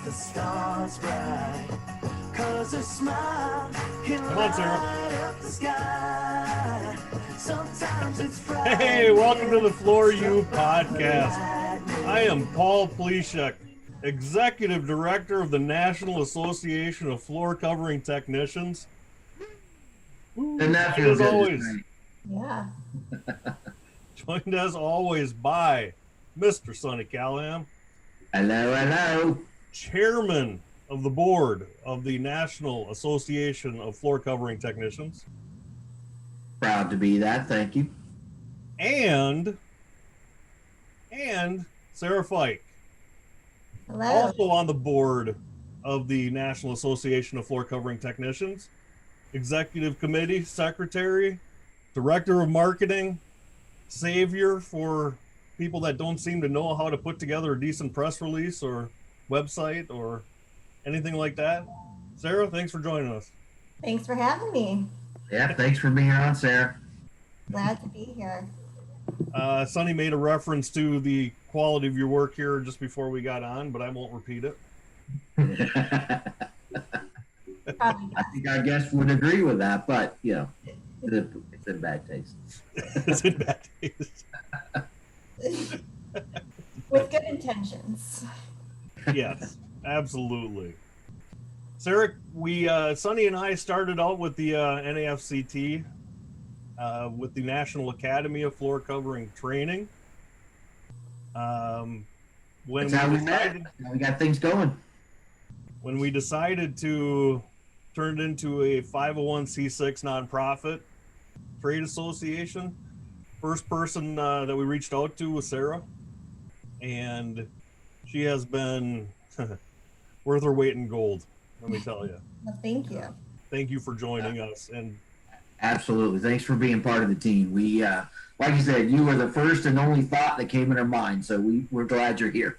the stars bright, 'cause a smile can Come on, Sarah. light up the sky. Sometimes it's Friday. Hey, welcome to the Floor U podcast. I am Paul Pleshek, Executive Director of the National Association of Floor Covering Technicians. And that Joined as always, Yeah. joined as always by Mr. Sonny Callahan, Hello. Chairman of the Board of the National Association of Floor Covering Technicians, Proud to be that. Thank you. and Sarah Fike, Hello. also on the board of the National Association of Floor Covering Technicians, Executive Committee Secretary, Director of Marketing, savior for people that don't seem to know how to put together a decent press release or website or anything like that. Sarah, thanks for joining us. Thanks for having me. Yeah, thanks for being on, Sarah. Glad to be here. Sonny made a reference to the quality of your work here just before we got on, but I won't repeat it. Probably I think our guest would agree with that, but, you know, it's in bad taste. It's in bad taste. with good intentions. Yes, absolutely. Sarah, Sonny and I started out with the NAFCT, with the National Academy of Floor Covering Training. When That's how we met. We got things going. When we decided to turn it into a 501c6 nonprofit trade association, first person that we reached out to was Sarah, and she has been worth her weight in gold, let me tell you. Well, thank you. Thank you for joining us. And Absolutely. Thanks for being part of the team. We, like you said, you were the first and only thought that came in our mind, so we're glad you're here.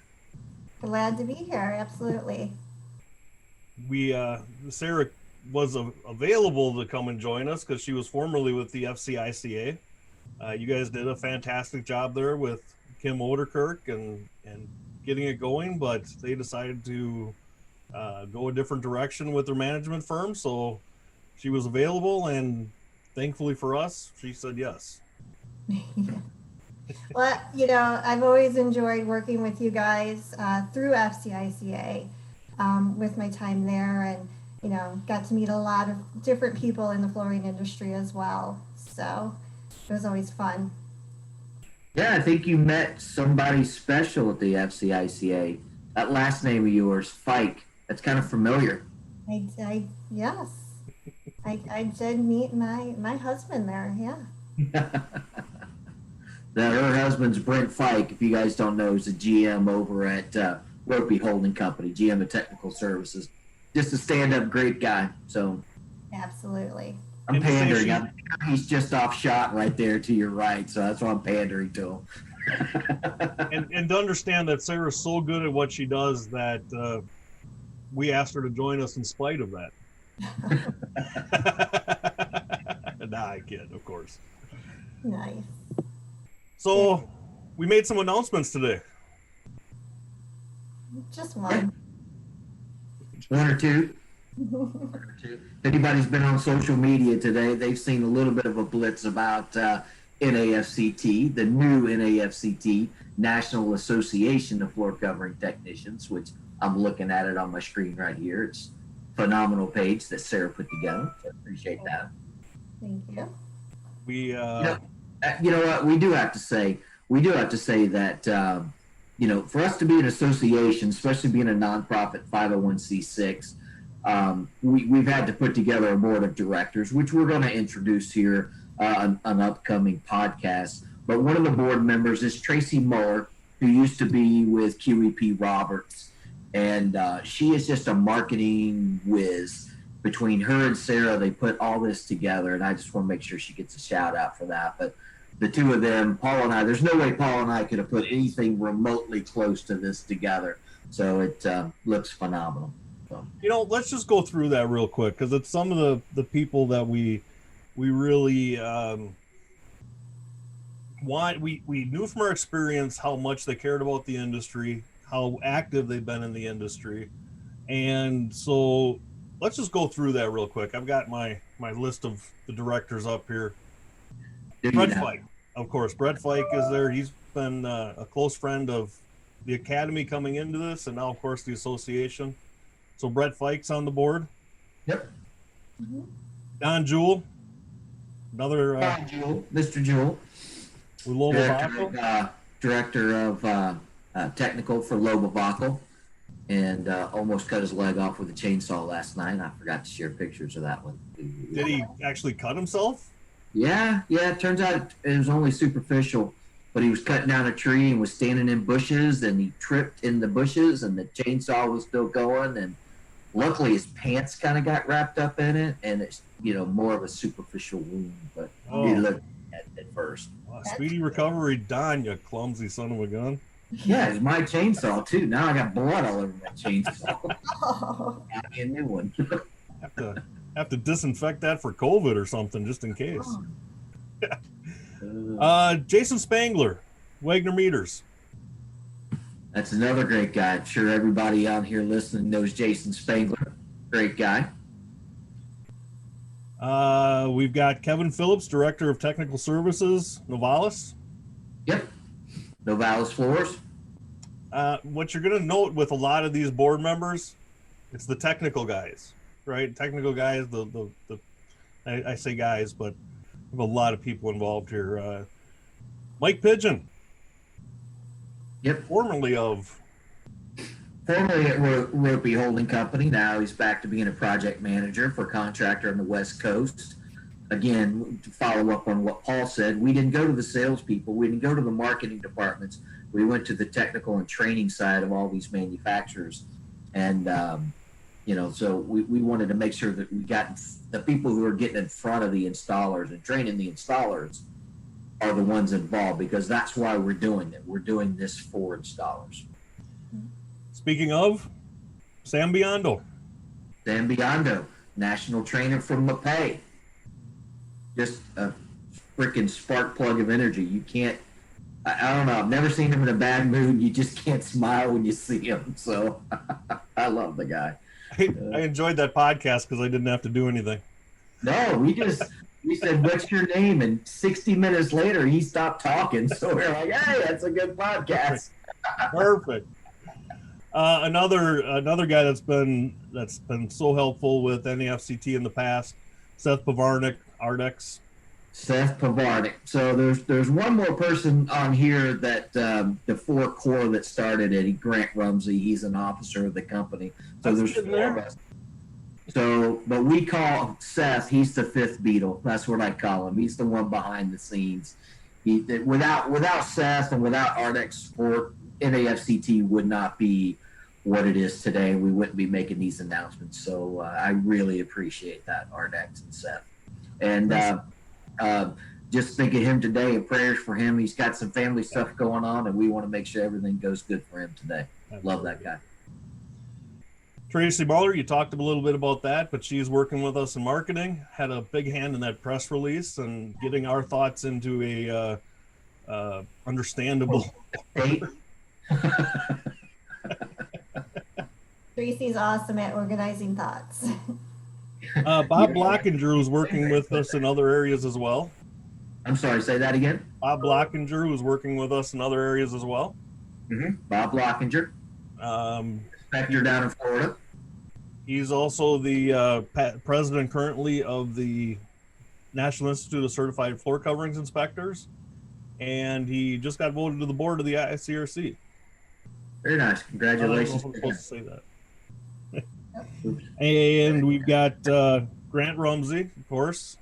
Glad to be here. Absolutely. Sarah was available to come and join us because she was formerly with the FCICA. You guys did a fantastic job there with Kim Oderkirk and getting it going, but they decided to go a different direction with their management firm. So she was available, and thankfully for us, she said yes. Well, I've always enjoyed working with you guys through FCICA with my time there, and got to meet a lot of different people in the flooring industry as well. So it was always fun. Yeah, I think you met somebody special at the FCICA. That last name of yours, Fike, that's kind of familiar. Yes. I did meet my husband there, yeah. Now, her husband's Brent Fike, if you guys don't know, is a GM over at Ropey Holding Company, GM of Technical Services. Just a stand-up great guy. So Absolutely. I'm pandering. He's just off shot right there to your right, so that's why I'm pandering to him. and to understand that Sarah's so good at what she does that we asked her to join us in spite of that. Nah, I kid, of course. Nice. So we made some announcements today. Just one. One or two. If anybody's been on social media today, they've seen a little bit of a blitz about NAFCT, the new NAFCT, National Association of Floor Covering Technicians, which I'm looking at it on my screen right here. It's a phenomenal page that Sarah put together. So I appreciate that. Thank you. We You know what? We do have to say that, for us to be an association, especially being a nonprofit 501c6, we've had to put together a board of directors, which we're going to introduce here on an upcoming podcast. But one of the board members is Tracy Muller, who used to be with QEP Roberts. And she is just a marketing whiz. Between her and Sarah, they put all this together, and I just want to make sure she gets a shout out for that. But the two of them, Paul and I, there's no way Paul and I could have put anything remotely close to this together. So it looks phenomenal. So. Let's just go through that real quick, because it's some of the people that we really we knew from our experience how much they cared about the industry, how active they've been in the industry. And so let's just go through that real quick. I've got my list of the directors up here. Brett Fike, of course. Brett Fike is there. He's been a close friend of the academy coming into this, and now, of course, the association. So Brett Fike's on the board. Yep. Don Jewell, another Mr. Jewell, director of technical for Lobavaco, and almost cut his leg off with a chainsaw last night. I forgot to share pictures of that one. Did he actually cut himself? Yeah. It turns out it was only superficial, but he was cutting down a tree and was standing in bushes, and he tripped in the bushes, and the chainsaw was still going, and luckily his pants kind of got wrapped up in it, and it's more of a superficial wound, but he looked at first. Wow, speedy recovery, Don, you clumsy son of a gun. Yeah, it's my chainsaw too. Now I got blood all over my chainsaw. Got me a new one. have to disinfect that for COVID or something, just in case. Jason Spangler, Wagner Meters. That's another great guy. I'm sure everybody out here listening knows Jason Spangler. Great guy. We've got Kevin Phillips, Director of Technical Services, Novalis. Yep. Novalis Floors. What you're going to note with a lot of these board members, it's the technical guys, right? Technical guys, I say guys, but we have a lot of people involved here. Mike Pigeon. Yep. Formerly at Ropey Holding Company. Now he's back to being a project manager for a contractor on the West Coast. Again, to follow up on what Paul said, we didn't go to the salespeople. We didn't go to the marketing departments. We went to the technical and training side of all these manufacturers. And, so we wanted to make sure that we got the people who are getting in front of the installers and training the installers are the ones involved, because that's why we're doing it. We're doing this for installers. Speaking of, Sam Biondo. Sam Biondo, national trainer from Mapei. Just a freaking spark plug of energy. You can't, I don't know, I've never seen him in a bad mood. You just can't smile when you see him. So I love the guy. I enjoyed that podcast because I didn't have to do anything. No, we said, what's your name? And 60 minutes later, he stopped talking. So we're like, hey, that's a good podcast. Perfect. Another guy that's been so helpful with NAFCT in the past, Seth Pavarnik, Ardex. Seth Pavarnik. So there's one more person on here that the four core that started it. Grant Rumsey. He's an officer of the company. So there's four of us. So, but we call Seth. He's the fifth Beatle. That's what I call him. He's the one behind the scenes. Without Seth and without Ardex support, NAFCT would not be what it is today. We wouldn't be making these announcements. So I really appreciate that, Ardex and Seth. And just think of him today and prayers for him. He's got some family stuff going on, and we want to make sure everything goes good for him today. Love that guy. Tracy Muller, you talked a little bit about that, but she's working with us in marketing, had a big hand in that press release and getting our thoughts into a understandable. Tracy's awesome at organizing thoughts. Bob Blockinger is working with us in other areas as well. I'm sorry, say that again. Bob Blockinger is working with us in other areas as well. Mm-hmm. Bob Blockinger. Inspector down in Florida. He's also the president currently of the National Institute of Certified Floor Coverings Inspectors, and he just got voted to the board of the IICRC. Very nice. Congratulations. I'm supposed to say that. And we've got Grant Rumsey, of course.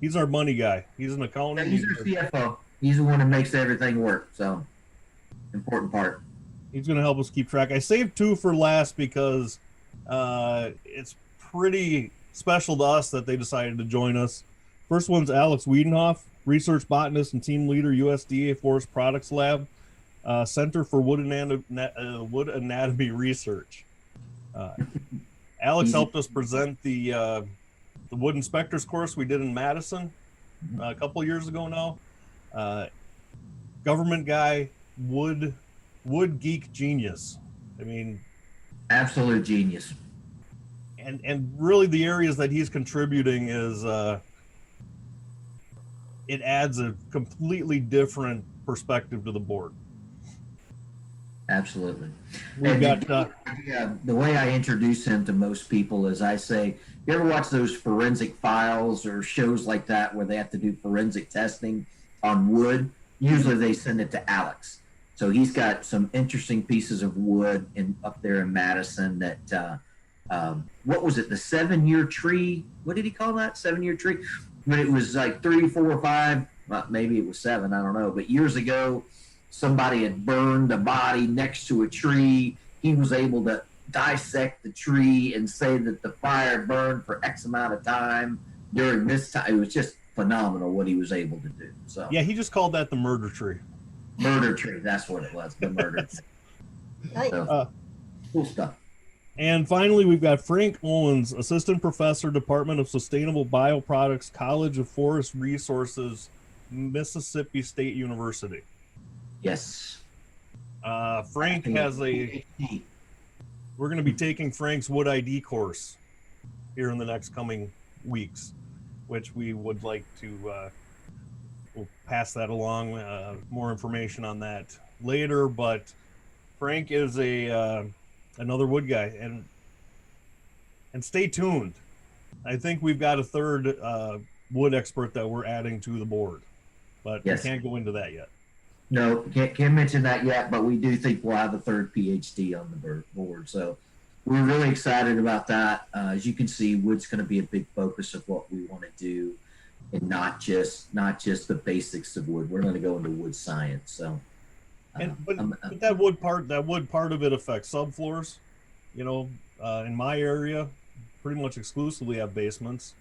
He's our money guy. He's an accountant. He's our CFO. He's the one that makes everything work. So, important part. He's going to help us keep track. I saved two for last because it's pretty special to us that they decided to join us. First one's Alex Wiedenhoff, research botanist and team leader, USDA Forest Products Lab, Center for Wood Anatomy Research. Alex helped us present the Wood Inspectors course we did in Madison a couple of years ago now. Government guy, wood geek genius. I mean, Absolute genius. And really the areas that he's contributing is it adds a completely different perspective to the board. Absolutely. We've got The way I introduce him to most people is I say, you ever watch those forensic files or shows like that where they have to do forensic testing on wood? Usually they send it to Alex. So he's got some interesting pieces of wood up there in Madison that, what was it? The 7-year tree. What did he call that? 7-year tree. But it was like 3, 4, 5, well, maybe it was 7. I don't know. But years ago, somebody had burned a body next to a tree. He was able to dissect the tree and say that the fire burned for X amount of time during this time. It was just phenomenal what he was able to do. So yeah, he just called that the murder tree. Murder tree, that's what it was, the murder tree. So, cool stuff. And finally, we've got Frank Owens, Assistant Professor, Department of Sustainable Bioproducts, College of Forest Resources, Mississippi State University. Yes. Frank has we're going to be taking Frank's Wood ID course here in the next coming weeks, which we would like to we'll pass that along. More information on that later, but Frank is another wood guy, and stay tuned. I think we've got a third wood expert that we're adding to the board, but yes. We can't go into that yet. No, can't mention that yet, but we do think we'll have a third PhD on the board. So we're really excited about that. As you can see, wood's going to be a big focus of what we want to do, and not just the basics of wood. We're going to go into wood science. So, but that wood part of it affects subfloors. You know, in my area, pretty much exclusively have basements,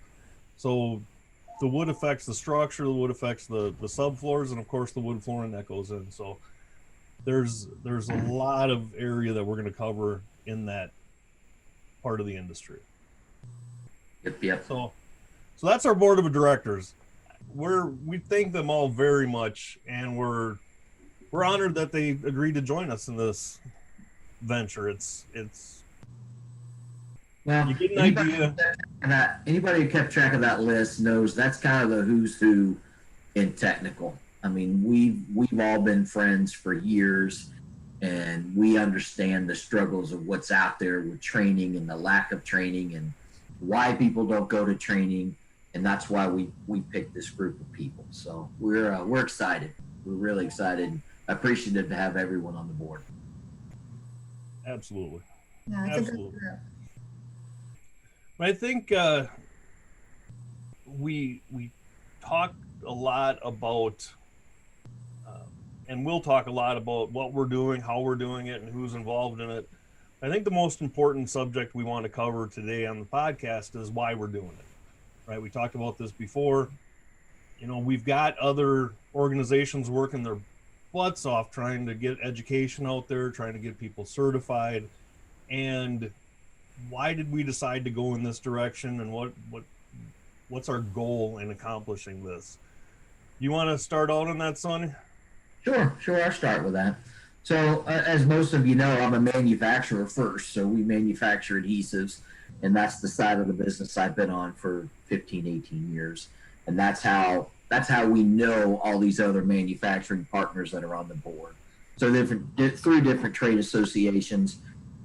so the wood affects the structure, the wood affects the subfloors, and of course the wood flooring that goes in. So there's a lot of area that we're going to cover in that part of the industry. Yep. So that's our board of directors. We thank them all very much, and we're honored that they agreed to join us in this venture. It's well, you get an idea. Anybody who kept track of that list knows that's kind of the who's who in technical. I mean, we've all been friends for years, and we understand the struggles of what's out there with training and the lack of training and why people don't go to training, and that's why we picked this group of people. So we're excited. We're really excited. Appreciative to have everyone on the board. Absolutely. No, it's a good group. I think we talked a lot about, and we'll talk a lot about what we're doing, how we're doing it, and who's involved in it. I think the most important subject we want to cover today on the podcast is why we're doing it. Right? We talked about this before. You know, we've got other organizations working their butts off trying to get education out there, trying to get people certified, and why did we decide to go in this direction, and what's our goal in accomplishing this? You want to start out on that, Sonny? Sure. I'll start with that. So as most of you know, I'm a manufacturer first. So we manufacture adhesives, and that's the side of the business I've been on for 15, 18 years. And that's how we know all these other manufacturing partners that are on the board. So three different trade associations,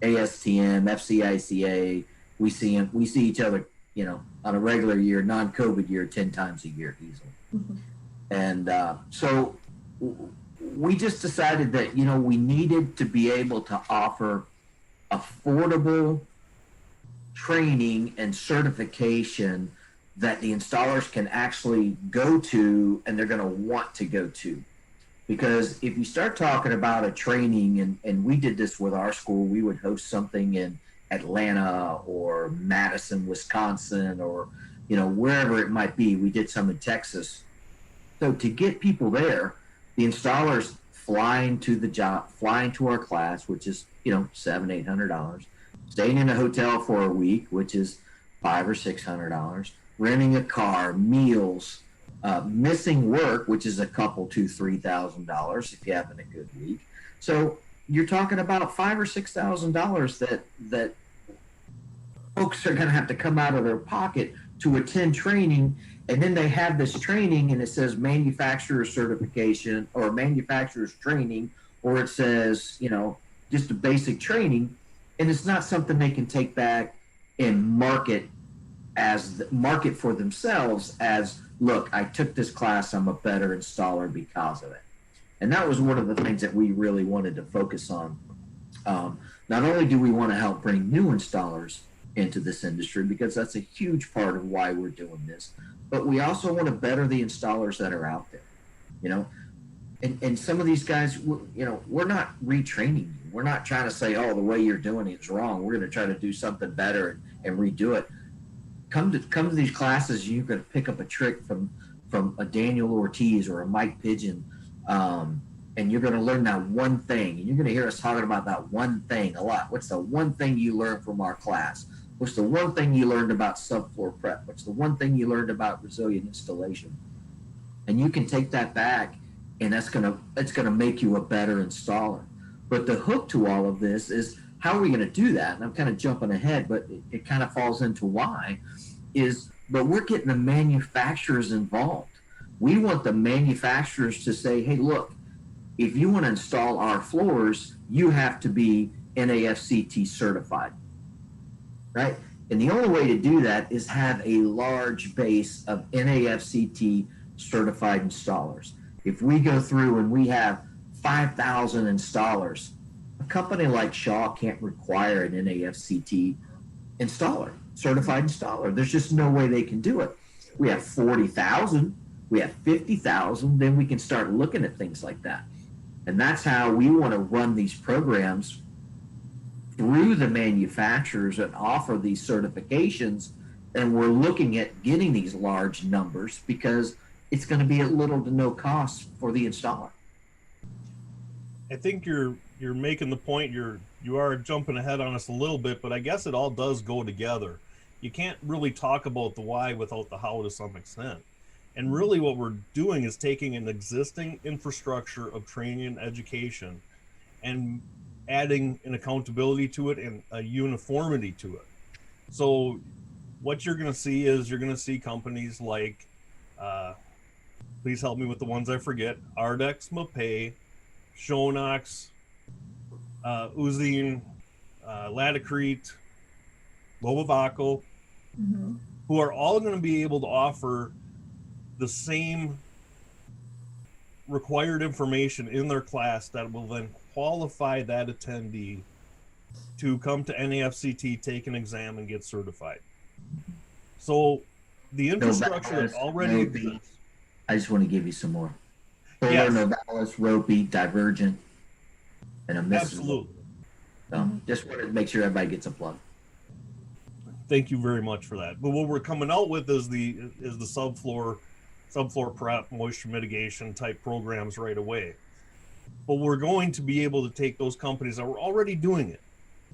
ASTM, FCICA. We see each other, you know, on a regular year, non-COVID year, 10 times a year easily. Mm-hmm. And so we just decided that, you know, we needed to be able to offer affordable training and certification that the installers can actually go to, and they're going to want to go to. Because if you start talking about a training, and we did this with our school, we would host something in Atlanta or Madison, Wisconsin, or, you know, wherever it might be. We did some in Texas. So to get people there, the installers flying to the job, flying to our class, which is, you know, $700, $800, staying in a hotel for a week, which is $500 or $600, renting a car, meals, missing work, which is a couple $2,000 to $3,000 if you're having a good week. So you're talking about $5,000 or $6,000 that folks are going to have to come out of their pocket to attend training, and then they have this training and it says manufacturer certification or manufacturer's training, or it says, you know, just a basic training, and it's not something they can take back and market for themselves as, look, I took this class, I'm a better installer because of it. And that was one of the things that we really wanted to focus on. Not only do we want to help bring new installers into this industry, because that's a huge part of why we're doing this, but we also want to better the installers that are out there, you know. And some of these guys, you know, we're not retraining you. We're not trying to say, oh, the way you're doing it is wrong. We're going to try to do something better and redo it. Come to these classes, you can pick up a trick from a Daniel Ortiz or a Mike Pigeon, and you're going to learn that one thing. And you're going to hear us talking about that one thing a lot. What's the one thing you learned from our class? What's the one thing you learned about subfloor prep? What's the one thing you learned about resilient installation? And you can take that back, and it's gonna make you a better installer. But the hook to all of this is, how are we going to do that? And I'm kind of jumping ahead, but it kind of falls into why is, but we're getting the manufacturers involved. We want the manufacturers to say, hey, look, if you want to install our floors, you have to be NAFCT certified, right? And the only way to do that is have a large base of NAFCT certified installers. If we go through and we have 5,000 installers, a company like Shaw can't require an NAFCT installer, certified installer. There's just no way they can do it. We have 40,000, we have 50,000, then we can start looking at things like that. And that's how we want to run these programs through the manufacturers and offer these certifications. And we're looking at getting these large numbers because it's going to be at little to no cost for the installer. I think you're making the point. You are jumping ahead on us a little bit, but I guess it all does go together. You can't really talk about the why without the how to some extent. And really what we're doing is taking an existing infrastructure of training and education and adding an accountability to it and a uniformity to it. So what you're going to see is you're going to see companies like, please help me with the ones I forget, Ardex, Mapei, Shonox, Uzine, Latacrete, Lobovaco, who are all going to be able to offer the same required information in their class that will then qualify that attendee to come to NAFCT, take an exam, and get certified. So the infrastructure that already exists. I just want to give you some more. Polar, yes. Novalis, Ropey, Divergent, and a missile. Absolutely. So just wanted to make sure everybody gets a plug. Thank you very much for that. But what we're coming out with is the subfloor prep, moisture mitigation type programs right away. But we're going to be able to take those companies that were already doing it.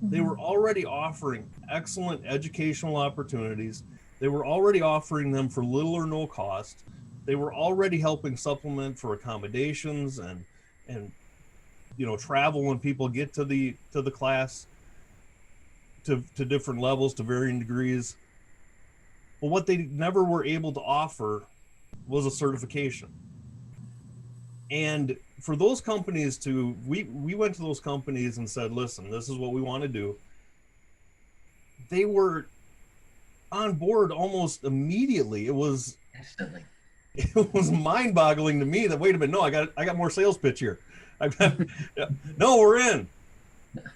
They were already offering excellent educational opportunities. They were already offering them for little or no cost. They were already helping supplement for accommodations and you know, travel when people get to the class to different levels, to varying degrees. But what they never were able to offer was a certification. And for those companies to, we went to those companies and said, listen, this is what we want to do. They were on board almost immediately. It was Instantly. It was mind-boggling to me that, wait a minute, no, I got more sales pitch here. No, we're in.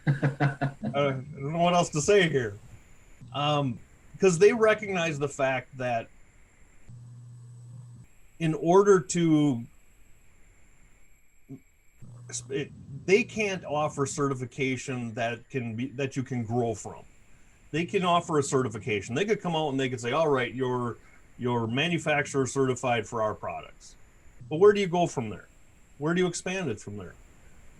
I don't know what else to say here. Because they recognize the fact that in order to, they can't offer certification that you can grow from. They can offer a certification. They could come out and they could say, all right, you're manufacturer certified for our products. But where do you go from there? Where do you expand it from there?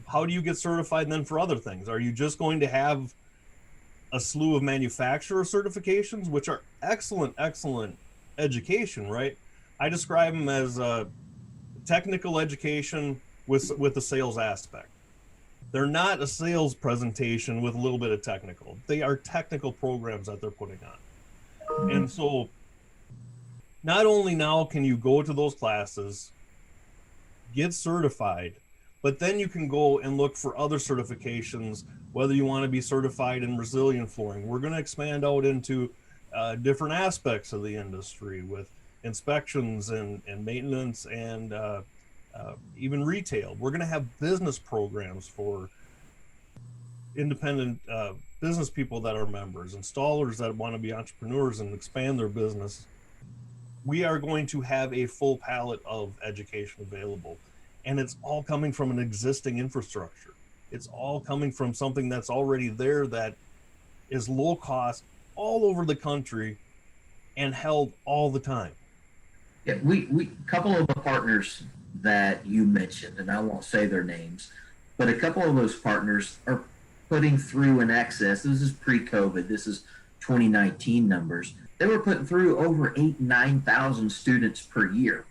How do you get certified then for other things? Are you just going to have a slew of manufacturer certifications, which are excellent education, right? I describe them as technical education with a sales aspect. They're not a sales presentation with a little bit of technical. They are technical programs that they're putting on. And so not only now can you go to those classes, get certified, but then you can go and look for other certifications, whether you want to be certified in resilient flooring. We're going to expand out into different aspects of the industry with inspections and maintenance and even retail. We're going to have business programs for independent business people that are members, installers that want to be entrepreneurs and expand their business. We are going to have a full palette of education available, and it's all coming from an existing infrastructure. It's all coming from something that's already there that is low cost all over the country and held all the time. Yeah, we couple of the partners that you mentioned, and I won't say their names, but a couple of those partners are putting through in excess. This is pre-COVID. This is 2019 numbers. They were putting through over 9,000 students per year.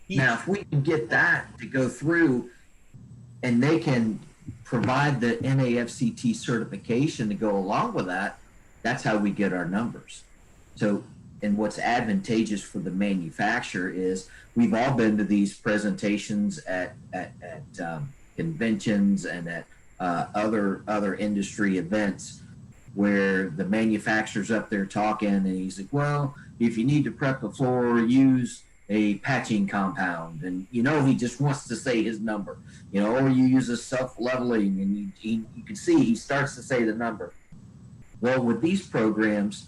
Now, if we can get that to go through and they can provide the NAFCT certification to go along with that, that's how we get our numbers. So, and what's advantageous for the manufacturer is we've all been to these presentations at conventions and at other industry events where the manufacturer's up there talking and he's like, well, if you need to prep the floor, use a patching compound. And, you know, he just wants to say his number, you know, or you use a self-leveling, and you can see he starts to say the number. Well, with these programs,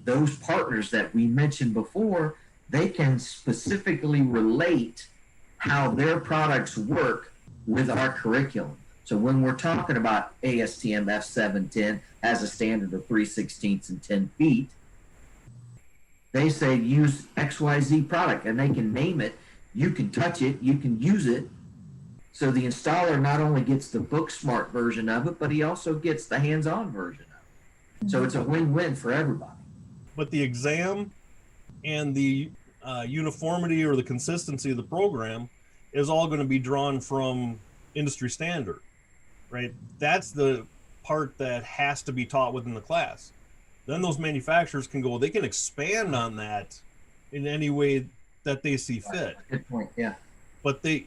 those partners that we mentioned before, they can specifically relate how their products work with our curriculum. So when we're talking about ASTM F710 as a standard of 3/16 and 10 feet, they say use XYZ product, and they can name it. You can touch it, you can use it. So the installer not only gets the book smart version of it, but he also gets the hands-on version of it. So it's a win-win for everybody. But the exam and the uniformity or the consistency of the program is all going to be drawn from industry standard, right? That's the part that has to be taught within the class. Then those manufacturers can go, they can expand on that in any way that they see fit. Good point, yeah. But the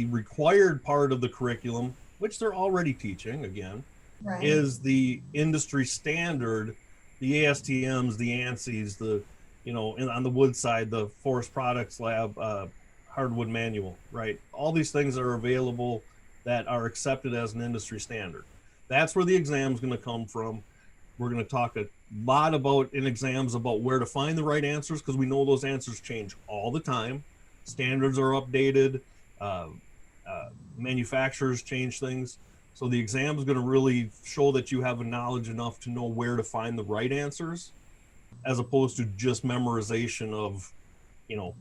required part of the curriculum, which they're already teaching again, Right. is the industry standard, the ASTMs, the ANSIs, the, you know, and on the wood side, the Forest Products Lab, hardwood manual, right? All these things are available that are accepted as an industry standard. That's where the exam is going to come from. We're going to talk a lot about in exams about where to find the right answers, because we know those answers change all the time. Standards are updated. Manufacturers change things. So the exam is going to really show that you have a knowledge enough to know where to find the right answers, as opposed to just memorization of, you know.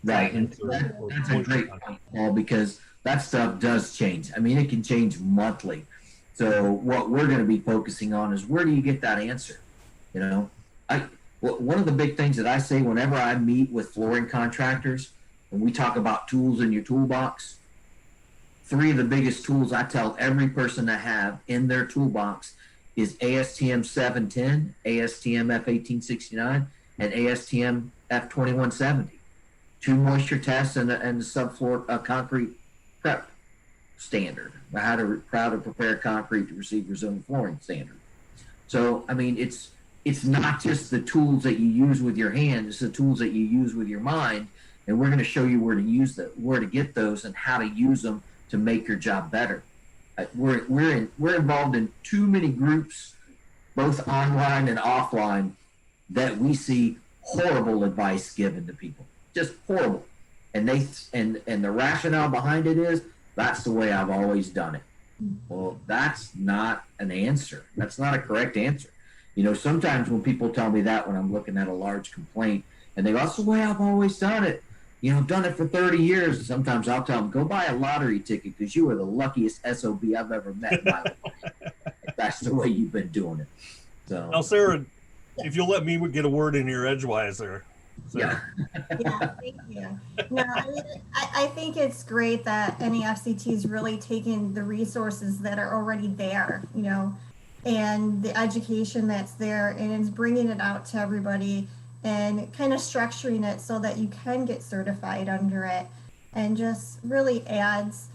Right, and that's a great point, Paul, because that stuff does change. I mean, it can change monthly. So what we're going to be focusing on is, where do you get that answer? You know, one of the big things that I say whenever I meet with flooring contractors and we talk about tools in your toolbox, 3 of the biggest tools I tell every person to have in their toolbox is ASTM 710, ASTM F1869, and ASTM F2170. 2 moisture tests and the subfloor concrete prep standard, how to prepare concrete to receive resilient flooring standard. So, I mean, it's not just the tools that you use with your hand, it's the tools that you use with your mind, and we're going to show you where to use them, where to get those, and how to use them to make your job better. We're involved in too many groups, both online and offline, that we see horrible advice given to people. Just horrible. And the rationale behind it is, that's the way I've always done it. Well, that's not an answer. That's not a correct answer. You know, sometimes when people tell me that when I'm looking at a large complaint, and they go, that's the way I've always done it. You know, I've done it for 30 years. And sometimes I'll tell them, go buy a lottery ticket, because you are the luckiest SOB I've ever met in my life. If that's the way you've been doing it. So now, Sarah, if you'll let me get a word in here edgewise there. So, Yeah. Yeah, thank you. No, I mean, I think it's great that NAFCT is really taking the resources that are already there, and the education that's there, and it's bringing it out to everybody and kind of structuring it so that you can get certified under it, and just really adds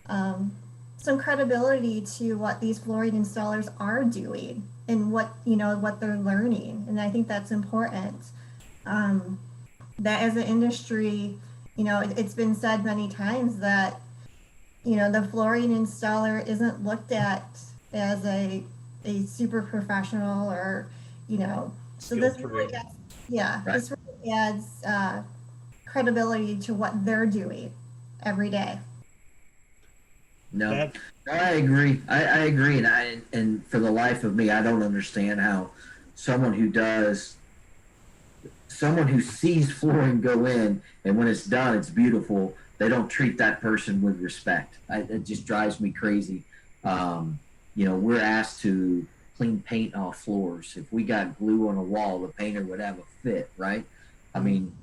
some credibility to what these flooring installers are doing and what they're learning, and I think that's important. That as an industry, it's been said many times that, the flooring installer isn't looked at as a super professional or, so this really adds, this really adds credibility to what they're doing every day. No, I agree. I agree. And for the life of me, I don't understand how someone who sees flooring go in, and when it's done, it's beautiful, they don't treat that person with respect. It just drives me crazy. We're asked to clean paint off floors. If we got glue on a wall, the painter would have a fit, right? I mean,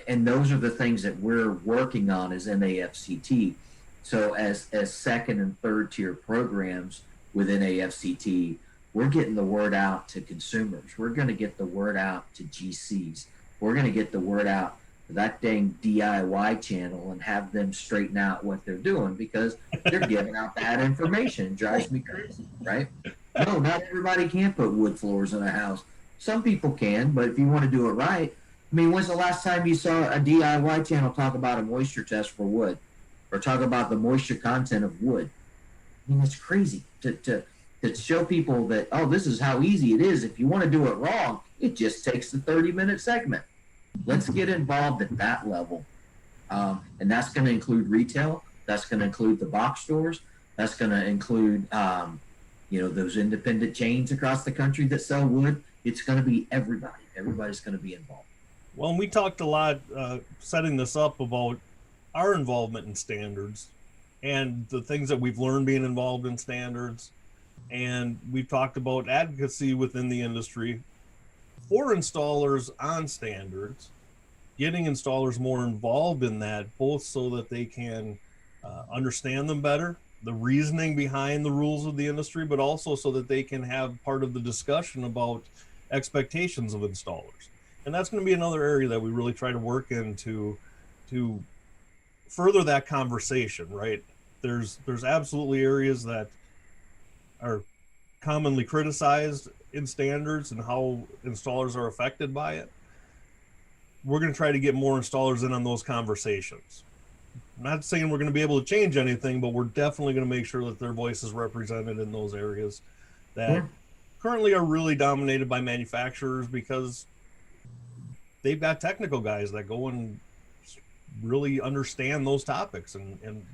and those are the things that we're working on as NAFCT. So as second and third tier programs within NAFCT, we're getting the word out to consumers. We're going to get the word out to GCs. We're going to get the word out to that dang DIY channel and have them straighten out what they're doing, because they're giving out bad information. It drives me crazy, right? No, not everybody can put wood floors in a house. Some people can, but if you want to do it right, I mean, when's the last time you saw a DIY channel talk about a moisture test for wood or talk about the moisture content of wood? I mean, it's crazy to show people that, oh, this is how easy it is. If you want to do it wrong, it just takes the 30-minute segment. Let's get involved at that level. And that's going to include retail. That's going to include the box stores. That's going to include, those independent chains across the country that sell wood. It's going to be everybody. Everybody's going to be involved. Well, and we talked a lot setting this up about our involvement in standards and the things that we've learned being involved in standards. And we've talked about advocacy within the industry for installers on standards, getting installers more involved in that, both so that they can understand them better, the reasoning behind the rules of the industry, but also so that they can have part of the discussion about expectations of installers. And that's going to be another area that we really try to work into to further that conversation, right? There's absolutely areas that are commonly criticized in standards and how installers are affected by it. We're going to try to get more installers in on those conversations. I'm not saying we're going to be able to change anything, but we're definitely going to make sure that their voice is represented in those areas that currently are really dominated by manufacturers, because they've got technical guys that go and really understand those topics and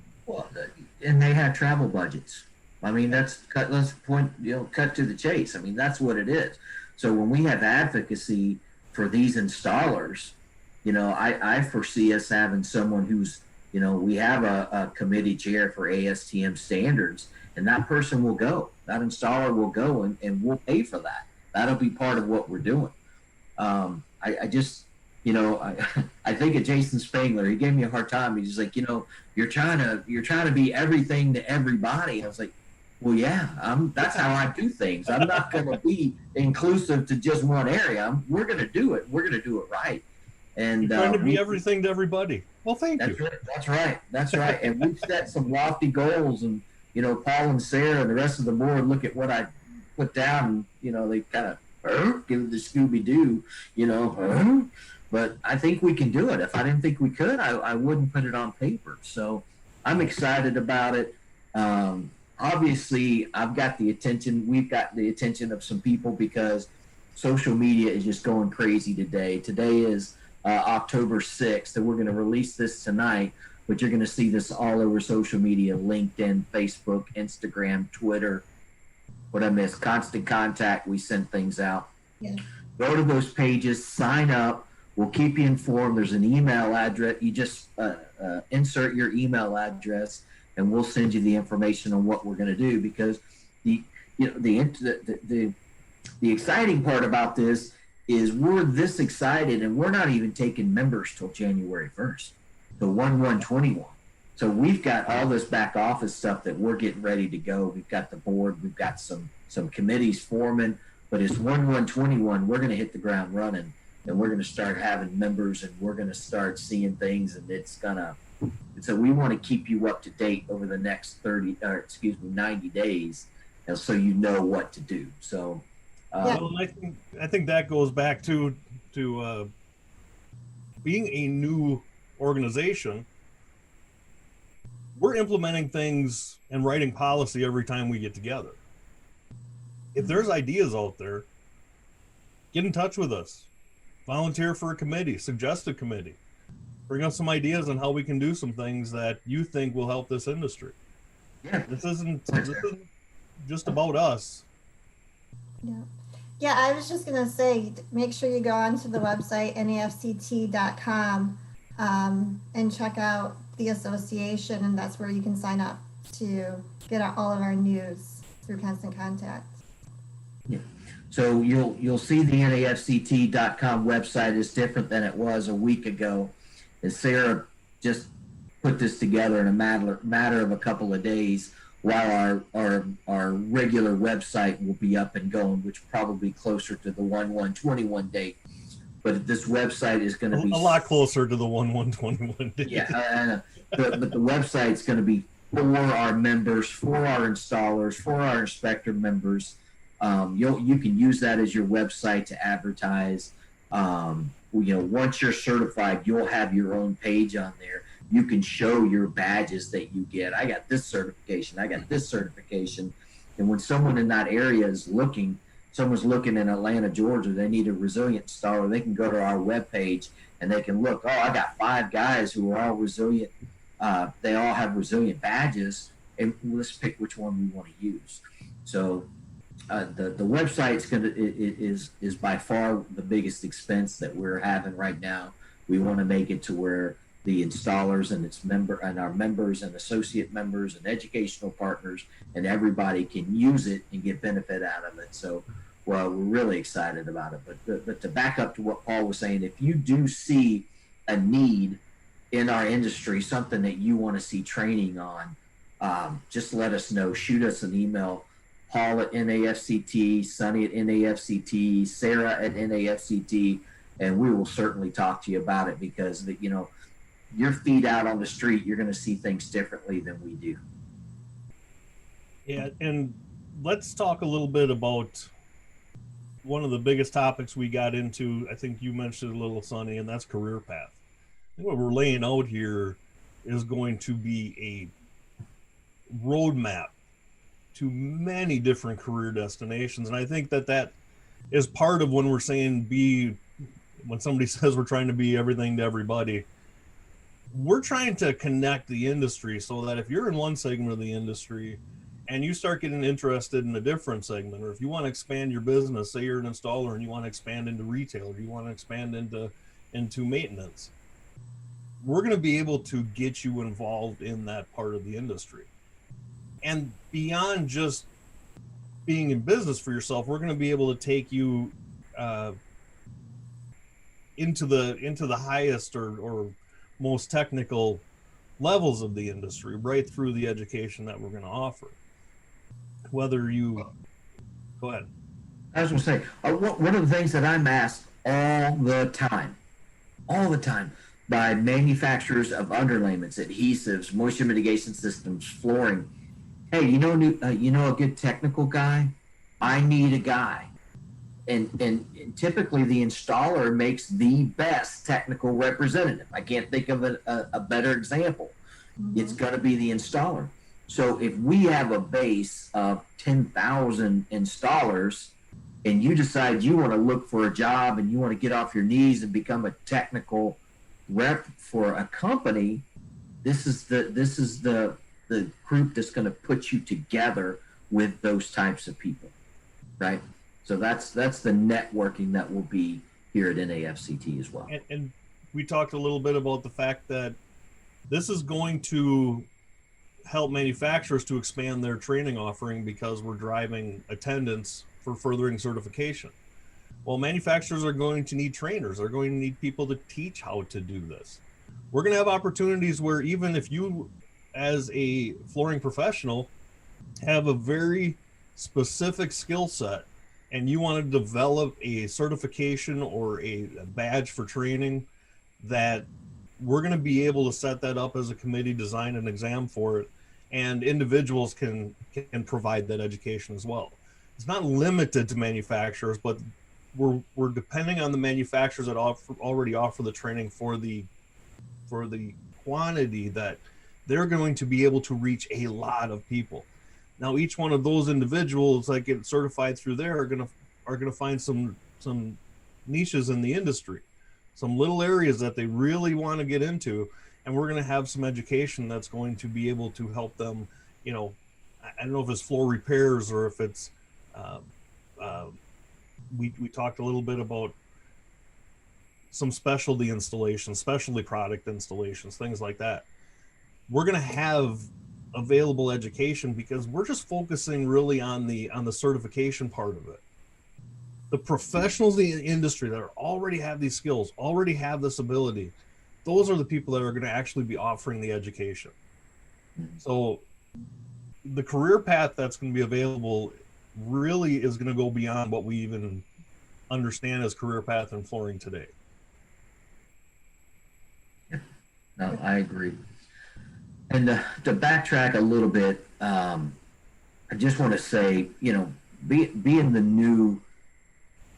they have travel budgets. I mean, let's cut to the chase. I mean, that's what it is. So when we have advocacy for these installers, I foresee us having someone who's, we have a committee chair for ASTM standards, and that person will go. That installer will go, and we'll pay for that. That'll be part of what we're doing. I think of Jason Spangler. He gave me a hard time. He's like, you're trying to be everything to everybody. I was like, well, yeah, that's how I do things. I'm not going to be inclusive to just one area. We're going to do it. We're going to do it right. And you're trying to be everything to everybody. Well, thank you. That's right. And we've set some lofty goals, and Paul and Sarah and the rest of the board look at what I put down, and they kind of give it the Scooby-Doo, but I think we can do it. If I didn't think we could, I wouldn't put it on paper. So I'm excited about it. Obviously, we've got the attention of some people, because social media is just going crazy today. Today is October 6th, and we're going to release this tonight, but you're going to see this all over social media: LinkedIn, Facebook, Instagram, Twitter. What I missed? Constant Contact. We send things out. Yeah. Go to those pages, sign up. We'll keep you informed. There's an email address. You just insert your email address, and we'll send you the information on what we're going to do. Because the exciting part about this is we're this excited, and we're not even taking members till January 1st, the 1/1/21. So we've got all this back office stuff that we're getting ready to go. We've got the board, we've got some committees forming, but it's 1/1/21. We're going to hit the ground running, and we're going to start having members, and we're going to start seeing things, and so we want to keep you up to date over the next 90 days, and so you know what to do. So, well, I think that goes back to being a new organization. We're implementing things and writing policy every time we get together. If there's ideas out there, get in touch with us. Volunteer for a committee, suggest a committee. Bring us some ideas on how we can do some things that you think will help this industry. Yeah. This isn't just about us. Yeah, I was just going to say, make sure you go onto the website, NAFCT.com, and check out the association, and that's where you can sign up to get all of our news through Constant Contact. Yeah. So you'll see the NAFCT.com website is different than it was a week ago. And Sarah just put this together in a matter of a couple of days, while our regular website will be up and going, which probably closer to the 1/1/21 date. But this website is going to be a lot closer to the 1/1/21 date. Yeah, but the website's going to be for our members, for our installers, for our inspector members. You can use that as your website to advertise. Once you're certified, you'll have your own page on there. You can show your badges that you get. I got this certification. I got this certification. And when someone in that area is looking, someone's looking in Atlanta, Georgia, they need a resilient installer, they can go to our webpage and they can look, I got 5 guys who are all resilient. They all have resilient badges, and let's pick which one we want to use. So the website's is by far the biggest expense that we're having right now. We want to make it to where the installers and our members and associate members and educational partners and everybody can use it and get benefit out of it. So, we're really excited about it. But to back up to what Paul was saying, if you do see a need in our industry, something that you want to see training on, just let us know. Shoot us an email. Paul at NAFCT, Sonny at NAFCT, Sarah at NAFCT, and we will certainly talk to you about it, because your feet out on the street, you're going to see things differently than we do. Yeah, and let's talk a little bit about one of the biggest topics we got into. I think you mentioned a little, Sonny, and that's career path. I think what we're laying out here is going to be a roadmap to many different career destinations. And I think that is part of when we're saying when somebody says we're trying to be everything to everybody, we're trying to connect the industry so that if you're in one segment of the industry and you start getting interested in a different segment, or if you want to expand your business, say you're an installer and you want to expand into retail, or you want to expand into maintenance, we're going to be able to get you involved in that part of the industry. And beyond just being in business for yourself, we're going to be able to take you into the highest or most technical levels of the industry, right through the education that we're going to offer. Whether you go ahead. I was going to say, one of the things that I'm asked all the time by manufacturers of underlayments, adhesives, moisture mitigation systems, flooring, hey, you know a good technical guy? I need a guy. And typically the installer makes the best technical representative. I can't think of a better example. Mm-hmm. It's going to be the installer. So if we have a base of 10,000 installers and you decide you want to look for a job and you want to get off your knees and become a technical rep for a company, this is the group that's going to put you together with those types of people, right? So that's the networking that will be here at NAFCT as well. And we talked a little bit about the fact that this is going to help manufacturers to expand their training offering, because we're driving attendance for furthering certification. Well, manufacturers are going to need trainers. They're going to need people to teach how to do this. We're going to have opportunities where even if you, as a flooring professional, have a very specific skill set and you want to develop a certification or a badge for training, that we're going to be able to set that up as a committee, design an exam for it, and individuals can provide that education as well. It's not limited to manufacturers, but we're depending on the manufacturers that already offer the training for the quantity that they're going to be able to reach a lot of people. Now, each one of those individuals that get certified through there are gonna find some niches in the industry, some little areas that they really want to get into, and we're going to have some education that's going to be able to help them. You know, I don't know if it's floor repairs or if it's we talked a little bit about some specialty installations, specialty product installations, things like that. We're going to have available education because we're just focusing really on the certification part of it. The professionals in the industry that already have these skills, already have this ability, those are the people that are going to actually be offering the education. So the career path that's going to be available really is going to go beyond what we even understand as career path in flooring today. No, I agree. And to backtrack a little bit, I just want to say, you know, being the new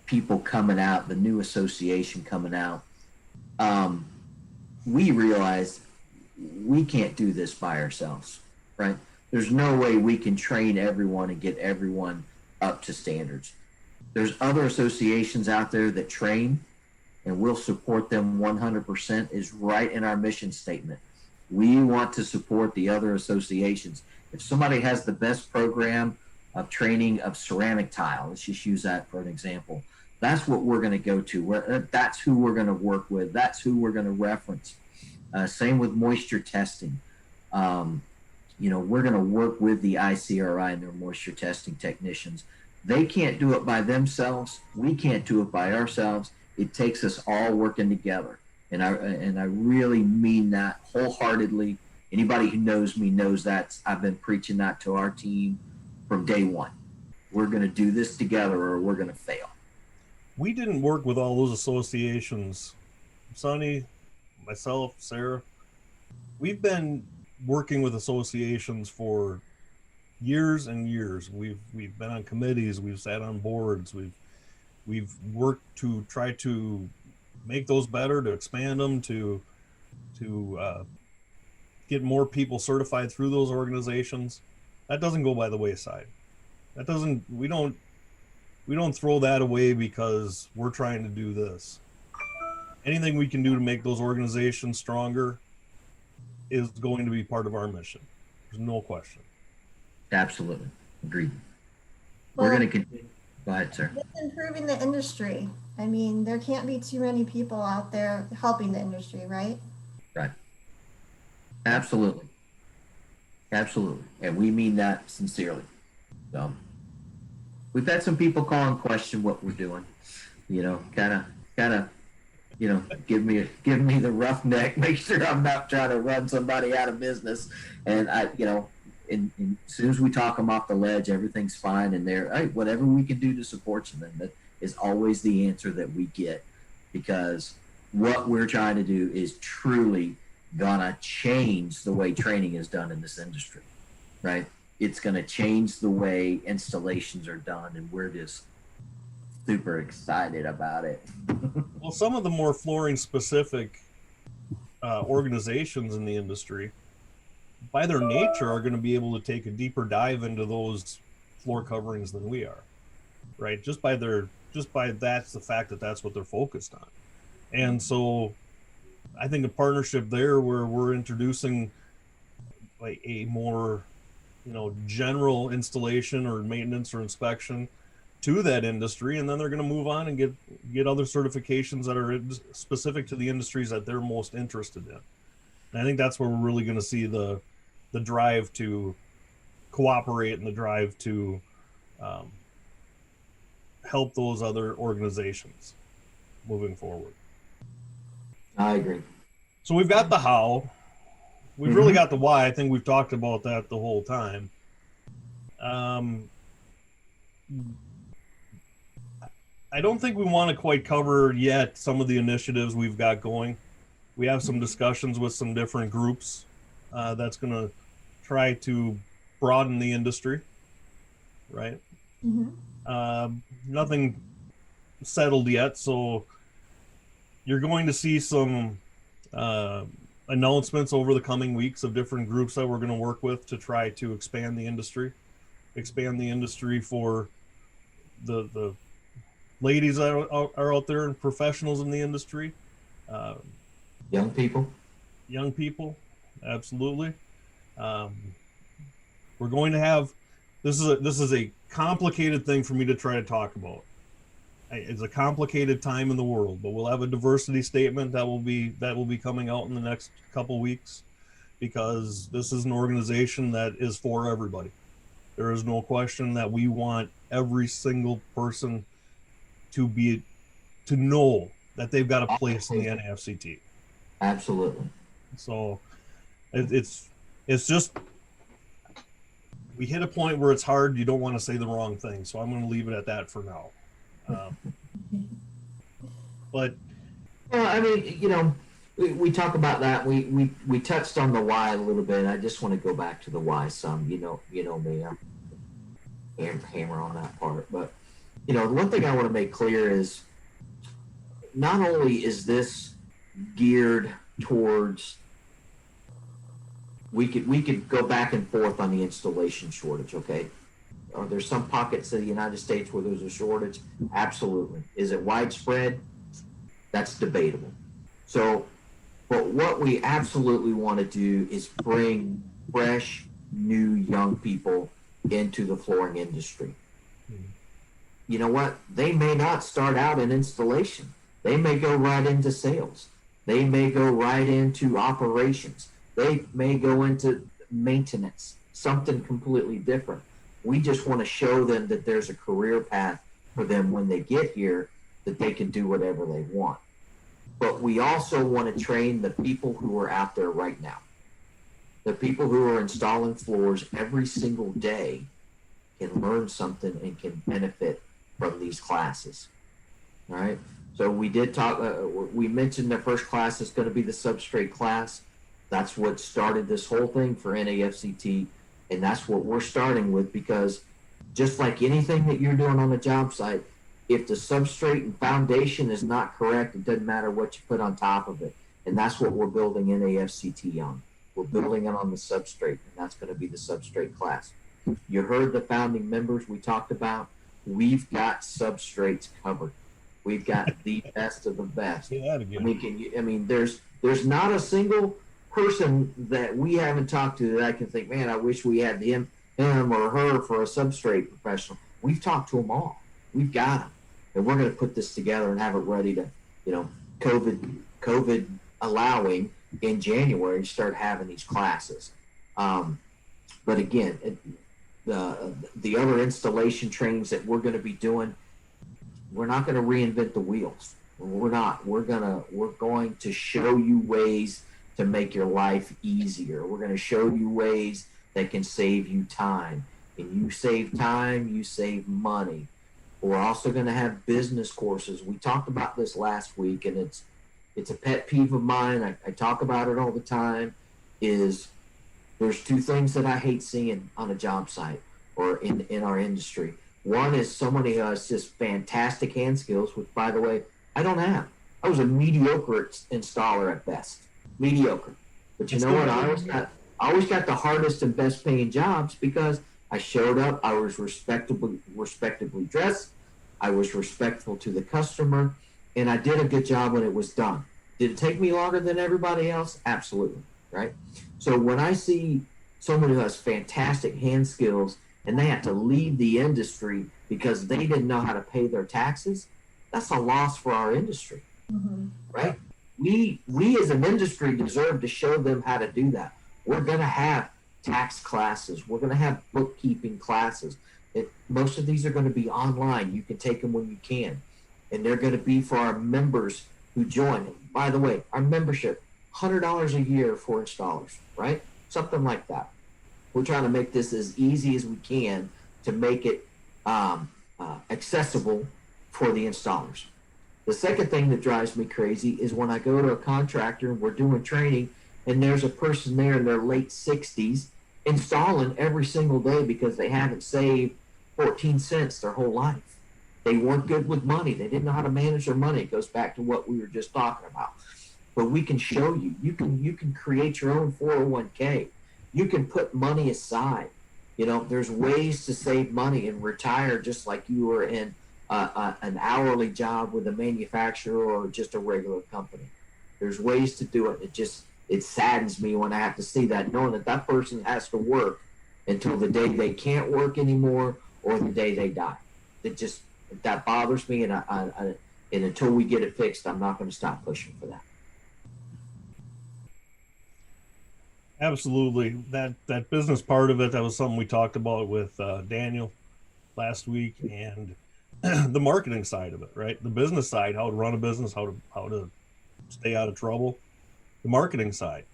people coming out, the new association coming out, we realize we can't do this by ourselves, right? There's no way we can train everyone and get everyone up to standards. There's other associations out there that train, and we'll support them 100%, is right in our mission statement. We want to support the other associations. If somebody has the best program of training of ceramic tile, let's just use that for an example, that's what we're going to go to. That's who we're going to work with. That's who we're going to reference. Same with moisture testing. You know, we're going to work with the IICRC and their moisture testing technicians. They can't do it by themselves. We can't do it by ourselves. It takes us all working together. And I really mean that wholeheartedly. Anybody who knows me knows that. I've been preaching that to our team from day one. We're going to do this together or we're going to fail. We didn't work with all those associations. Sonny, myself, Sarah, we've been working with associations for years and years. We've been on committees, we've sat on boards, we've worked to try to make those better, to expand them, to get more people certified through those organizations. That doesn't go by the wayside. That doesn't, we don't throw that away because we're trying to do this. Anything we can do to make those organizations stronger is going to be part of our mission. There's no question. Absolutely. Agreed. Well, We're going to continue. Go ahead, sir. It's improving the industry. I mean, there can't be too many people out there helping the industry, right? Right. Absolutely. Absolutely. And we mean that sincerely. So we've had some people call and question what we're doing, you know, kind of, you know, give me the rough neck, make sure I'm not trying to run somebody out of business. And I, you know, and as soon as we talk them off the ledge, everything's fine. And they're, hey, whatever we can do to support you, then that is always the answer that we get, because what we're trying to do is truly gonna change the way training is done in this industry, right? It's gonna change the way installations are done, and we're just super excited about it. Well, some of the more flooring specific organizations in the industry, by their nature, are going to be able to take a deeper dive into those floor coverings than we are, right? Just by that's the fact that that's what they're focused on. And so I think a partnership there where we're introducing like a more, you know, general installation or maintenance or inspection to that industry, and then they're going to move on and get other certifications that are specific to the industries that they're most interested in. And I think that's where we're really going to see the drive to cooperate and the drive to help those other organizations moving forward. I agree. So we've got the how. We've really got the why. I think we've talked about that the whole time. I don't think we want to quite cover yet some of the initiatives we've got going. We have some discussions with some different groups that's going to try to broaden the industry, right? Nothing settled yet, so you're going to see some announcements over the coming weeks of different groups that we're going to work with to try to expand the industry for the ladies that are out there and professionals in the industry. Young people, absolutely. We're going to have, this is a complicated thing for me to try to talk about. It's a complicated time in the world, but we'll have a diversity statement that will be coming out in the next couple weeks, because this is an organization that is for everybody. There is no question that we want every single person to know that they've got a place in the NAFCT. Absolutely. So it's just, we hit a point where it's hard. You don't want to say the wrong thing. So I'm going to leave it at that for now. But I mean, we talk about that. We touched on the why a little bit. I just want to go back to the why some. You know me. I'm hammer on that part. But the one thing I want to make clear is, not only is this geared towards, we could go back and forth on the installation shortage. Okay. Are there some pockets of the United States where there's a shortage? Absolutely. Is it widespread? That's debatable. So, but what we absolutely want to do is bring fresh, new, young people into the flooring industry. You know what? They may not start out in installation. They may go right into sales. They may go right into operations. They may go into maintenance, something completely different. We just want to show them that there's a career path for them when they get here, that they can do whatever they want. But we also want to train the people who are out there right now. The people who are installing floors every single day can learn something and can benefit from these classes. All right. So we did talk, we mentioned the first class is going to be the substrate class. That's what started this whole thing for NAFCT. And that's what we're starting with, because just like anything that you're doing on a job site, if the substrate and foundation is not correct, it doesn't matter what you put on top of it. And that's what we're building NAFCT on. We're building it on the substrate, and that's going to be the substrate class. You heard the founding members we talked about. We've got substrates covered. We've got the best of the best. There's not a single person that we haven't talked to that I can think, man, I wish we had him or her for a substrate professional. We've talked to them all. We've got them, and we're going to put this together and have it ready to, COVID allowing, in January, start having these classes. But again, the other installation trainings that we're going to be doing, we're not going to reinvent the wheels. We're not. We're going to show you ways to make your life easier. We're going to show you ways that can save you time. And you save time, you save money. We're also going to have business courses. We talked about this last week, and it's a pet peeve of mine. I talk about it all the time. Is there's two things that I hate seeing on a job site or in our industry. One is somebody who has just fantastic hand skills, which, by the way, I don't have. I was a mediocre installer at best. Mediocre. But you know what? I always got the hardest and best paying jobs because I showed up. I was respectably dressed. I was respectful to the customer, and I did a good job when it was done. Did it take me longer than everybody else? Absolutely. Right. So when I see someone who has fantastic hand skills and they have to leave the industry because they didn't know how to pay their taxes, that's a loss for our industry. Mm-hmm. Right. We as an industry deserve to show them how to do that. We're going to have tax classes. We're going to have bookkeeping classes. Most of these are going to be online. You can take them when you can, and they're going to be for our members who join. By the way, our membership, $100 a year for installers, right? Something like that. We're trying to make this as easy as we can to make it accessible for the installers. The second thing that drives me crazy is when I go to a contractor and we're doing training and there's a person there in their late 60s installing every single day because they haven't saved 14 cents their whole life. They weren't good with money. They didn't know how to manage their money. It goes back to what we were just talking about. But we can show you. You can create your own 401k. You can put money aside. You know, there's ways to save money and retire just like you were in an hourly job with a manufacturer or just a regular company. There's ways to do it. It saddens me when I have to see that, knowing that that person has to work until the day they can't work anymore or the day they die. That bothers me, and until we get it fixed, I'm not going to stop pushing for that. Absolutely. That business part of it, that was something we talked about with Daniel last week, and the marketing side of it, right? The business side, how to run a business, how to stay out of trouble. The marketing side.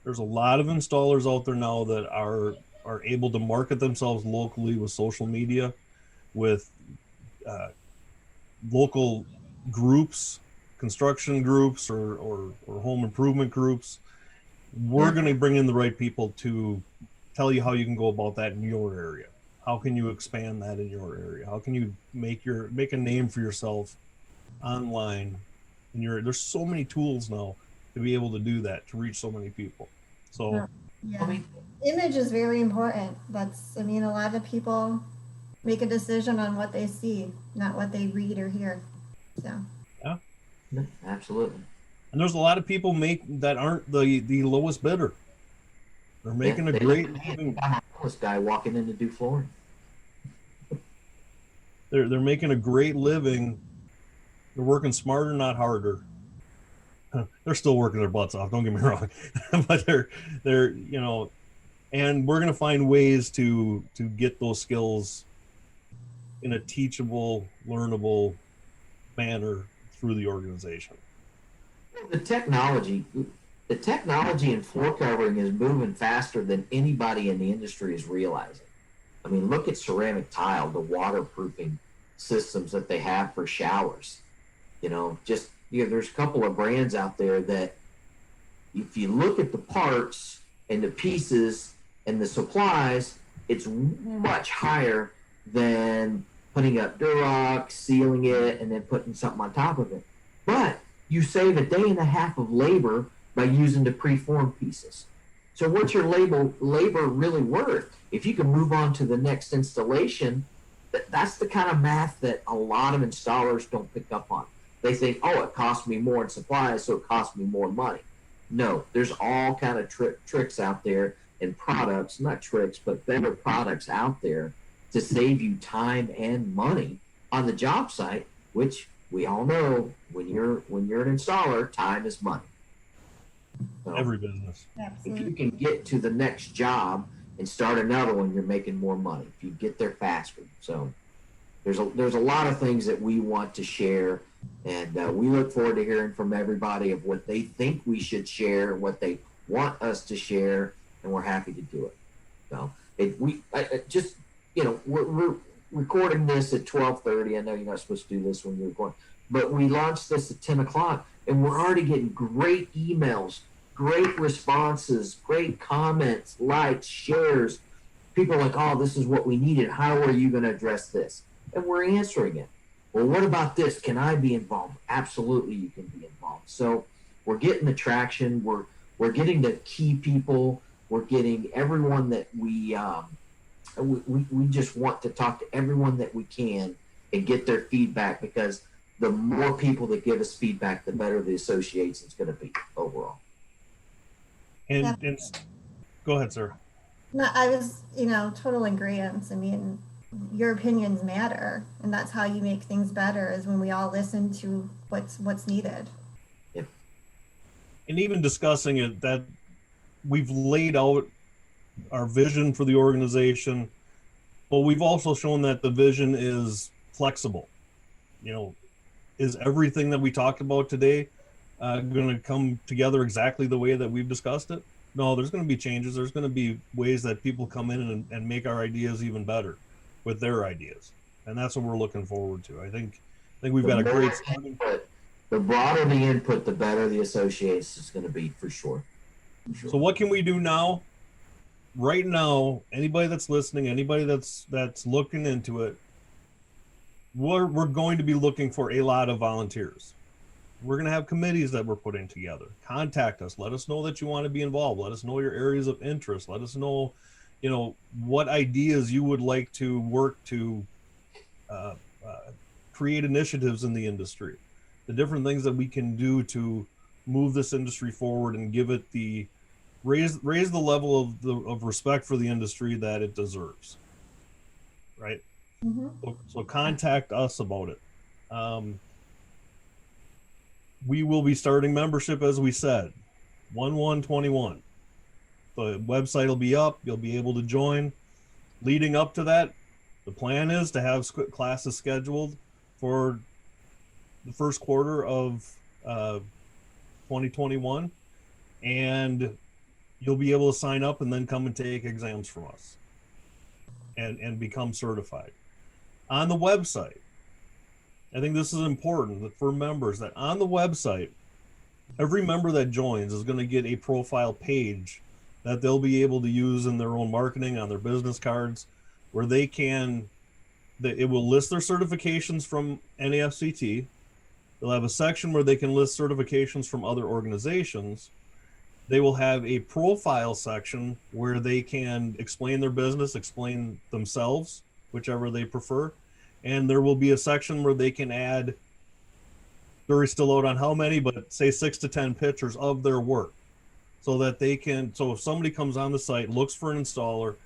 There's a lot of installers out there now that are able to market themselves locally with social media, with local groups, construction groups, or home improvement groups. We're going to bring in the right people to tell you how you can go about that in your area. How can you expand that in your area? How can you make a name for yourself online? There's so many tools now to be able to do that, to reach so many people. So yeah. Image is very important. A lot of people make a decision on what they see, not what they read or hear. So yeah, absolutely. And there's a lot of people that aren't the lowest bidder. They're making a great living. I'm a homeless guy walking in to do flooring. They're making a great living. They're working smarter, not harder. They're still working their butts off. Don't get me wrong, but they're and we're gonna find ways to get those skills in a teachable, learnable manner through the organization. The technology in floor covering is moving faster than anybody in the industry is realizing. I mean, look at ceramic tile, the waterproofing systems that they have for showers. There's a couple of brands out there that if you look at the parts and the pieces and the supplies, it's much higher than putting up Durox, sealing it, and then putting something on top of it. But you save a day and a half of labor by using the preformed pieces. So what's your labor really worth? If you can move on to the next installation, that's the kind of math that a lot of installers don't pick up on. They think, oh, it costs me more in supplies, so it costs me more money. No, there's all kind of tricks out there and products, not tricks, but better products out there to save you time and money on the job site, which we all know when you're an installer, time is money. So every business. If you can get to the next job and start another one, you're making more money. If you get there faster. So there's a lot of things that we want to share, and we look forward to hearing from everybody of what they think we should share, what they want us to share, and we're happy to do it. So we're recording this at 12:30. I know you're not supposed to do this when you're recording, but we launched this at 10 o'clock, and we're already getting great emails, great responses, great comments, likes, shares. People are like, oh, this is what we needed. How are you going to address this? And we're answering it. Well, what about this? Can I be involved? Absolutely, you can be involved. So we're getting the traction. We're getting the key people. We're getting everyone that we just want to talk to everyone that we can and get their feedback, because the more people that give us feedback, the better the association's going to be overall. And go ahead, sir. No, I was, total agreement. I mean, your opinions matter, and that's how you make things better, is when we all listen to what's needed. Yep. And even discussing it, that we've laid out our vision for the organization. But we've also shown that the vision is flexible. You know, is everything that we talked about today going to come together exactly the way that we've discussed it? No, there's going to be changes. There's going to be ways that people come in and make our ideas even better with their ideas. And that's what we're looking forward to. I think we've got a great starting. Input, the broader the input, the better the association is going to be, for sure. So what can we do now? Right now, anybody that's listening, anybody that's looking into it, we're going to be looking for a lot of volunteers. We're going to have committees that we're putting together. Contact us. Let us know that you want to be involved. Let us know your areas of interest. Let us know, you know, what ideas you would like to work to create initiatives in the industry, the different things that we can do to move this industry forward and give it the raise the level of respect for the industry that it deserves. Right. Mm-hmm. So contact us about it. We will be starting membership, as we said, 1/1/21. The website will be up. You'll be able to join. Leading up to that, the plan is to have classes scheduled for the first quarter of 2021, and you'll be able to sign up and then come and take exams from us and become certified. On the website, I think this is important for members, that on the website, every member that joins is going to get a profile page that they'll be able to use in their own marketing, on their business cards, where they can, it will list their certifications from NAFCT. They'll have a section where they can list certifications from other organizations. They will have a profile section where they can explain their business, explain themselves, whichever they prefer. And there will be a section where they can add, jury's still out on how many, but say 6 to 10 pictures of their work, so that they can, so if somebody comes on the site, looks for an installer,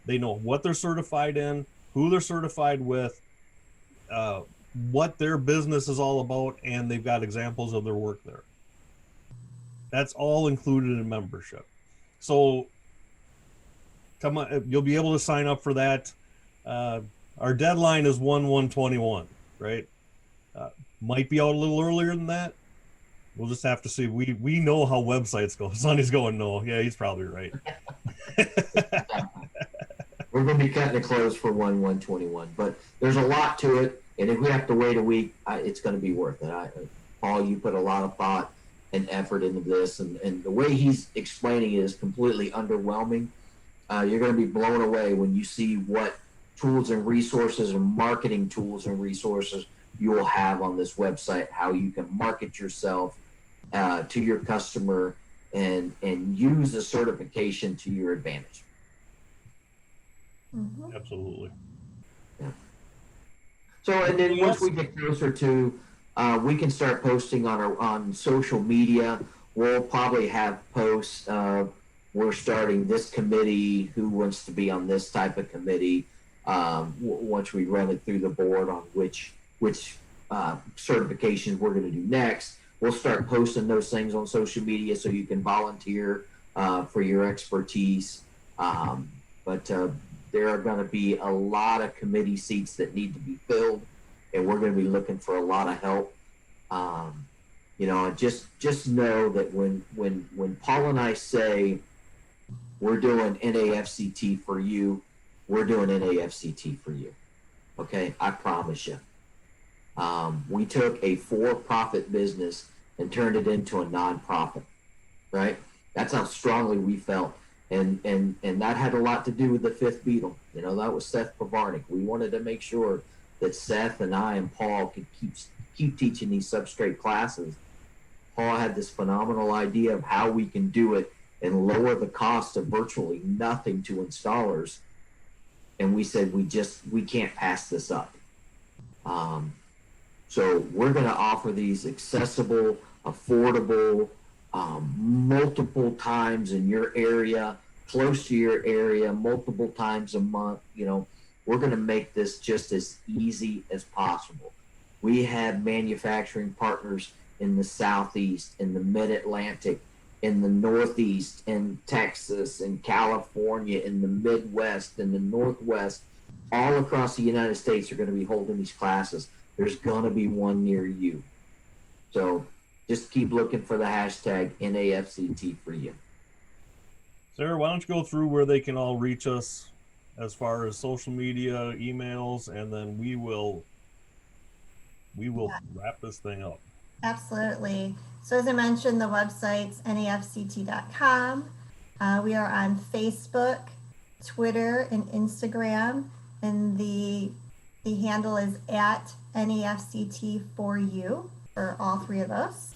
they know what they're certified in, who they're certified with, what their business is all about, and they've got examples of their work there. That's all included in membership. So come on, you'll be able to sign up for that. Our deadline is 1/1/21, right? Might be out a little earlier than that. We'll just have to see. We know how websites go. Sonny's going, no. Yeah, he's probably right. We're going to be cutting it close for 1/1/21, but there's a lot to it, and if we have to wait a week, it's going to be worth it. Paul, you put a lot of thought and effort into this, and the way he's explaining it is completely underwhelming. You're going to be blown away when you see what tools and resources and marketing tools and resources you will have on this website, how you can market yourself to your customer and use the certification to your advantage. Mm-hmm. Absolutely. Yeah. So, and then once we get closer to, we can start posting on social media. We'll probably have posts. We're starting this committee. Who wants to be on this type of committee? Once we run it through the board on which certifications we're going to do next, we'll start posting those things on social media so you can volunteer for your expertise. But there are going to be a lot of committee seats that need to be filled, and we're going to be looking for a lot of help. You know, just know that when Paul and I say we're doing NAFCT for you, we're doing NAFCT for you. Okay, I promise you. We took a for-profit business and turned it into a non-profit, right? That's how strongly we felt. And that had a lot to do with the fifth Beatle. You know, that was Seth Pavarnik. We wanted to make sure that Seth and I and Paul could keep teaching these substrate classes. Paul had this phenomenal idea of how we can do it and lower the cost of virtually nothing to installers. And we said, we can't pass this up. So we're going to offer these accessible, affordable, multiple times in your area, close to your area, multiple times a month. You know, we're going to make this just as easy as possible. We have manufacturing partners in the Southeast, in the Mid-Atlantic, in the Northeast, in Texas, in California, in the Midwest, in the Northwest. all across the United States are going to be holding these classes. There's going to be one near you. So just keep looking for the hashtag NAFCT for you. Sarah, why don't you go through where they can all reach us as far as social media, emails, and then we will wrap this thing up. Absolutely. So as I mentioned, the website's nafct.com. We are on Facebook, Twitter, and Instagram, and the handle is at NAFCT4U for all three of those.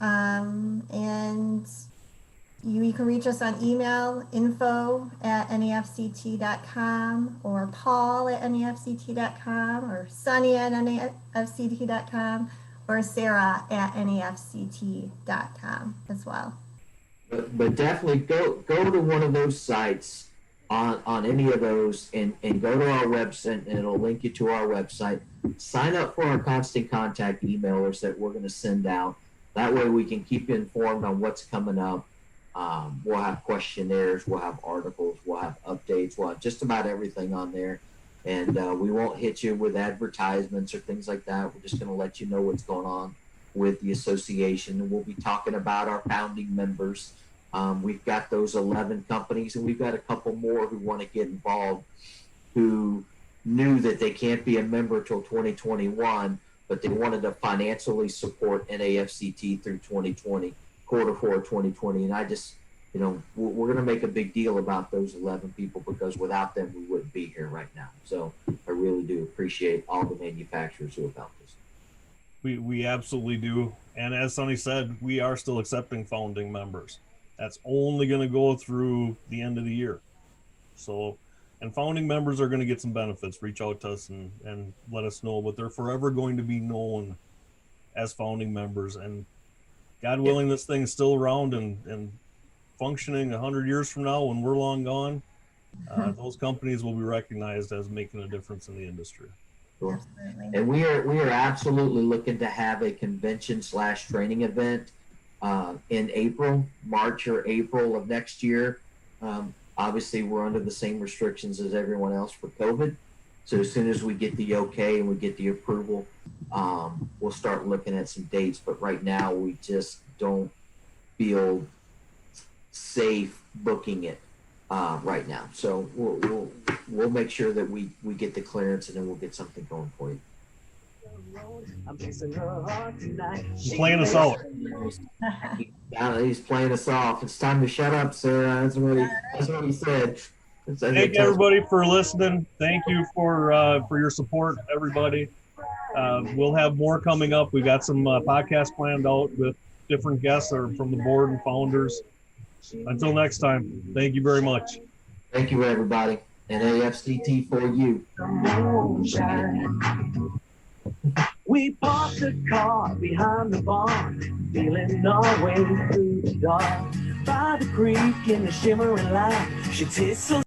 And you can reach us on email, info@nafct.com, or paul@nafct.com, or sonny@nafct.com, or sarah@nafct.com as well. But definitely go to one of those sites on any of those and go to our website, and it'll link you to our website. Sign up for our constant contact emailers that we're going to send out. That way we can keep you informed on what's coming up. We'll have questionnaires, we'll have articles, we'll have updates, we'll have just about everything on there. And we won't hit you with advertisements or things like that. We're just going to let you know what's going on with the association. And we'll be talking about our founding members. We've got those 11 companies, and we've got a couple more who want to get involved, who knew that they can't be a member till 2021, but they wanted to financially support NAFCT through 2020, quarter four 2020. And I just, we're going to make a big deal about those 11 people, because without them, we wouldn't be here right now. So I really do appreciate all the manufacturers who have helped us. We absolutely do. And as Sonny said, we are still accepting founding members. That's only going to go through the end of the year. So, and founding members are going to get some benefits. Reach out to us and let us know, but they're forever going to be known as founding members. And God willing, this thing's still around and functioning 100 years from now when we're long gone, those companies will be recognized as making a difference in the industry. Sure. And we are absolutely looking to have a convention/training event in March or April of next year. Obviously, we're under the same restrictions as everyone else for COVID. So as soon as we get the okay and we get the approval, we'll start looking at some dates. But right now, we just don't feel safe booking it right now. So we'll make sure that we get the clearance, and then we'll get something going for you. He's playing us out. He's playing us off. It's time to shut up, Sarah. That's what he said. Thank everybody for listening. Thank you for your support, everybody. We'll have more coming up. We've got some podcasts planned out with different guests from the board and founders. Until next time, thank you very much. Thank you, everybody. And AFCT for you. We parked the car behind the barn, feeling our way through the dark. By the creek in the shimmering light, she tastes so